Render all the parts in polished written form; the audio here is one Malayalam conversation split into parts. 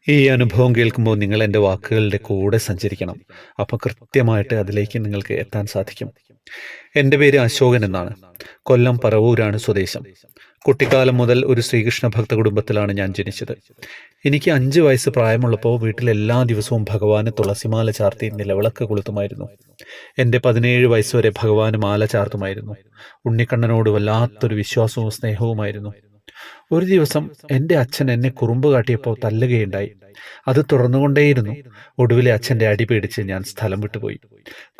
ഈ അനുഭവം കേൾക്കുമ്പോൾ നിങ്ങൾ എൻ്റെ വാക്കുകളുടെ കൂടെ സഞ്ചരിക്കണം. അപ്പോൾ കൃത്യമായിട്ട് അതിലേക്ക് നിങ്ങൾക്ക് എത്താൻ സാധിക്കും. എൻ്റെ പേര് അശോകൻ എന്നാണ്. കൊല്ലം പറവൂരാണ് സ്വദേശം. കുട്ടിക്കാലം മുതൽ ഒരു ശ്രീകൃഷ്ണ ഭക്ത കുടുംബത്തിലാണ് ഞാൻ ജനിച്ചത്. എനിക്ക് 5 വയസ്സ് പ്രായമുള്ളപ്പോൾ വീട്ടിൽ എല്ലാ ദിവസവും ഭഗവാന് തുളസിമാല ചാർത്തി നിലവിളക്ക് കൊളുത്തുമായിരുന്നു. എൻ്റെ 17 വയസ്സ് വരെ ഭഗവാന് മാല ചാർത്തുമായിരുന്നു. ഉണ്ണിക്കണ്ണനോട് വല്ലാത്തൊരു വിശ്വാസവും സ്നേഹവുമായിരുന്നു. ഒരു ദിവസം എൻ്റെ അച്ഛൻ എന്നെ കുറുമ്പ് കാട്ടിയപ്പോൾ തല്ലുകയുണ്ടായി. അത് തുടർന്നുകൊണ്ടേയിരുന്നു. ഒടുവിലെ അച്ഛൻ്റെ അടി പേടിച്ച് ഞാൻ സ്ഥലം വിട്ടുപോയി.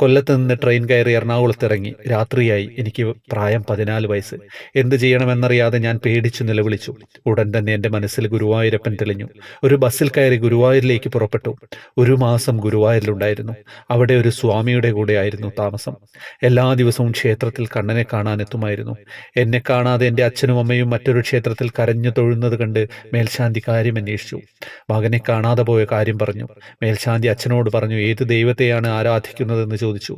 കൊല്ലത്ത് നിന്ന് ട്രെയിൻ കയറി എറണാകുളത്ത് ഇറങ്ങി. രാത്രിയായി. എനിക്ക് പ്രായം 14 വയസ്സ്. എന്ത് ചെയ്യണമെന്നറിയാതെ ഞാൻ പേടിച്ചു നിലവിളിച്ചു. ഉടൻ തന്നെ എൻ്റെ മനസ്സിൽ ഗുരുവായൂരപ്പൻ തെളിഞ്ഞു. ഒരു ബസ്സിൽ കയറി ഗുരുവായൂരിലേക്ക് പുറപ്പെട്ടു. 1 മാസം ഗുരുവായൂരിലുണ്ടായിരുന്നു. അവിടെ ഒരു സ്വാമിയുടെ കൂടെയായിരുന്നു താമസം. എല്ലാ ദിവസവും ക്ഷേത്രത്തിൽ കണ്ണനെ കാണാനെത്തുമായിരുന്നു. എന്നെ കാണാതെ എൻ്റെ അച്ഛനും അമ്മയും മറ്റൊരു ക്ഷേത്രത്തിൽ കരഞ്ഞു തൊഴുന്നത് കണ്ട് മേൽശാന്തി കാര്യം അന്വേഷിച്ചു. മകനെ കാണാതെ പോയ കാര്യം പറഞ്ഞു. മേൽശാന്തി അച്ഛനോട് പറഞ്ഞു, ഏത് ദൈവത്തെയാണ് ആരാധിക്കുന്നതെന്ന് ചോദിച്ചു.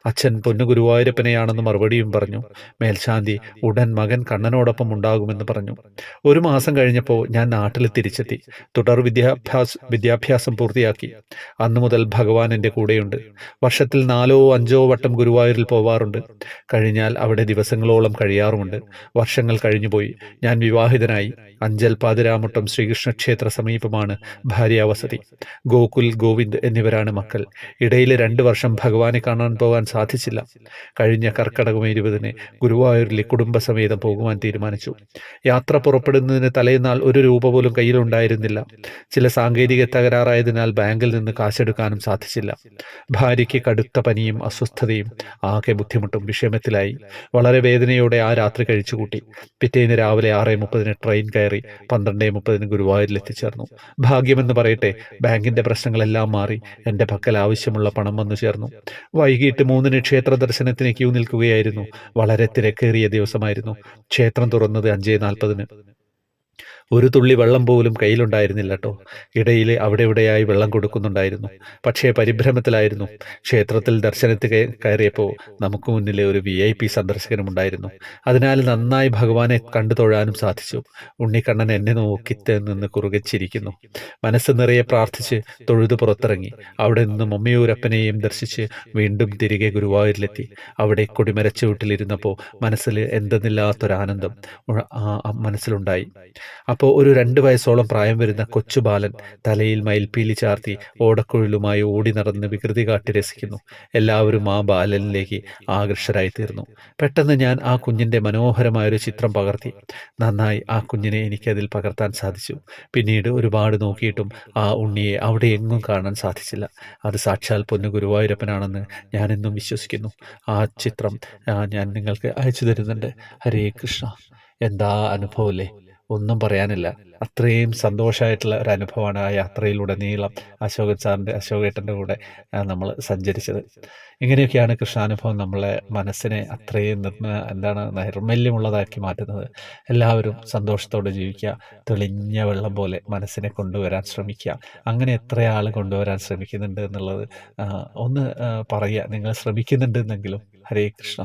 അച്ഛൻ പൊന്നു ഗുരുവായൂരപ്പനെയാണെന്ന് മറുപടിയും പറഞ്ഞു. മേൽശാന്തി ഉടൻ മകൻ കണ്ണനോടൊപ്പം ഉണ്ടാകുമെന്ന് പറഞ്ഞു. 1 മാസം കഴിഞ്ഞപ്പോൾ ഞാൻ നാട്ടിൽ തിരിച്ചെത്തി. തുടർ വിദ്യാഭ്യാസം പൂർത്തിയാക്കി. അന്നു മുതൽ ഭഗവാൻ എൻ്റെ കൂടെയുണ്ട്. വർഷത്തിൽ 4-5 വട്ടം ഗുരുവായൂരിൽ പോവാറുണ്ട്. കഴിഞ്ഞാൽ അവിടെ ദിവസങ്ങളോളം കഴിയാറുമുണ്ട്. വർഷങ്ങൾ കഴിഞ്ഞുപോയി. ഞാൻ വിവാഹിതനായി. അഞ്ചൽ പാതിരാമുട്ടം ശ്രീകൃഷ്ണ ക്ഷേത്ര സമീപമാണ് ഭാര്യാവസതി. ഗോകുൽ, ഗോവിന്ദ് എന്നിവരാണ് മക്കൾ. ഇടയിൽ 2 വർഷം ഭഗവാനെ കാണാൻ പോകാൻ സാധിച്ചില്ല. കഴിഞ്ഞ കർക്കടകം 20-ന് ഗുരുവായൂരിലെ കുടുംബസമേതം പോകുവാൻ തീരുമാനിച്ചു. യാത്ര പുറപ്പെടുന്നതിന് തലേന്നാൾ 1 രൂപ പോലും കയ്യിലുണ്ടായിരുന്നില്ല. ചില സാങ്കേതിക തകരാറായതിനാൽ ബാങ്കിൽ നിന്ന് കാശെടുക്കാനും സാധിച്ചില്ല. ഭാര്യയ്ക്ക് കടുത്ത പനിയും അസ്വസ്ഥതയും. ആകെ ബുദ്ധിമുട്ടും വിഷമത്തിലായി. വളരെ വേദനയോടെ ആ രാത്രി കഴിച്ചുകൂട്ടി. പിറ്റേന്ന് രാവിലെ 6:30-ന് ട്രെയിൻ കയറി 12:30-ന് ഗുരുവായൂരിൽ എത്തിച്ചേർന്നു. ഭാഗ്യമെന്ന് പറയട്ടെ, ബാങ്കിന്റെ പ്രശ്നങ്ങളെല്ലാം മാറി. എൻ്റെ പക്കൽ ആവശ്യമുള്ള പണം വന്നു ചേർന്നു. വൈകിട്ട് 3-ന് ക്ഷേത്ര ദർശനത്തിന് ക്യൂ നിൽക്കുകയായിരുന്നു. വളരെ തിരക്കേറിയ ദിവസമായിരുന്നു. ക്ഷേത്രം തുറന്നത് 5:40-ന്. ഒരു തുള്ളി വെള്ളം പോലും കയ്യിലുണ്ടായിരുന്നില്ല കേട്ടോ. ഇടയിൽ അവിടെ ഇവിടെയായി വെള്ളം കൊടുക്കുന്നുണ്ടായിരുന്നു. പക്ഷേ പരിഭ്രമത്തിലായിരുന്നു. ക്ഷേത്രത്തിൽ ദർശനത്തിന് കയറിയപ്പോൾ നമുക്ക് മുന്നിലെ ഒരു VIP സന്ദർശകനുമുണ്ടായിരുന്നു. അതിനാൽ നന്നായി ഭഗവാനെ കണ്ടു തൊഴാനും സാധിച്ചു. ഉണ്ണിക്കണ്ണൻ എന്നെ നോക്കി നിന്ന് കുറുകെ ചിരിക്കുന്നു. മനസ്സ് നിറയെ പ്രാർത്ഥിച്ച് തൊഴുതു പുറത്തിറങ്ങി. അവിടെ നിന്ന് മമ്മിയൂരപ്പനെയും ദർശിച്ച് വീണ്ടും തിരികെ ഗുരുവായൂരിലെത്തി. അവിടെ കൊടിമരച്ചുവട്ടിലിരുന്നപ്പോൾ മനസ്സിൽ എന്തെന്നില്ലാത്തൊരാനന്ദം മനസ്സിലുണ്ടായി. അപ്പോൾ ഒരു 2 വയസ്സോളം പ്രായം വരുന്ന കൊച്ചു ബാലൻ തലയിൽ മയിൽപ്പീലി ചാർത്തി ഓടക്കുഴലുമായി ഓടി നടന്ന് വികൃതി കാട്ടി രസിക്കുന്നു. എല്ലാവരും ആ ബാലനിലേക്ക് ആകർഷരായി തീർന്നു. പെട്ടെന്ന് ഞാൻ ആ കുഞ്ഞിൻ്റെ മനോഹരമായൊരു ചിത്രം പകർത്തി. നന്നായി ആ കുഞ്ഞിനെ എനിക്കതിൽ പകർത്താൻ സാധിച്ചു. പിന്നീട് ഒരുപാട് നോക്കിയിട്ടും ആ ഉണ്ണിയെ അവിടെ എങ്ങും കാണാൻ സാധിച്ചില്ല. അത് സാക്ഷാൽ പൊന്നു ഗുരുവായൂരപ്പനാണെന്ന് ഞാനെന്നും വിശ്വസിക്കുന്നു. ആ ചിത്രം ഞാൻ നിങ്ങൾക്ക് അയച്ചു തരുന്നുണ്ട്. ഹരേ കൃഷ്ണ. എന്താ അനുഭവമല്ലേ, ഒന്നും പറയാനില്ല. അത്രയും സന്തോഷമായിട്ടുള്ള ഒരു അനുഭവമാണ് ആ യാത്രയിലുടനീളം അശോകേട്ടൻ്റെ കൂടെ നമ്മൾ സഞ്ചരിച്ചത്. ഇങ്ങനെയൊക്കെയാണ് കൃഷ്ണാനുഭവം നമ്മളെ മനസ്സിനെ അത്രയും നൈർമല്യമുള്ളതാക്കി മാറ്റുന്നത്. എല്ലാവരും സന്തോഷത്തോടെ ജീവിക്കുക. തെളിഞ്ഞ വെള്ളം പോലെ മനസ്സിനെ കൊണ്ടുവരാൻ ശ്രമിക്കുക. അങ്ങനെ എത്ര ആൾ കൊണ്ടുവരാൻ ശ്രമിക്കുന്നുണ്ട് എന്നുള്ളത് ഒന്ന് പറയുക. നിങ്ങൾ ശ്രമിക്കുന്നുണ്ടെന്നെങ്കിലും. ഹരേ കൃഷ്ണ.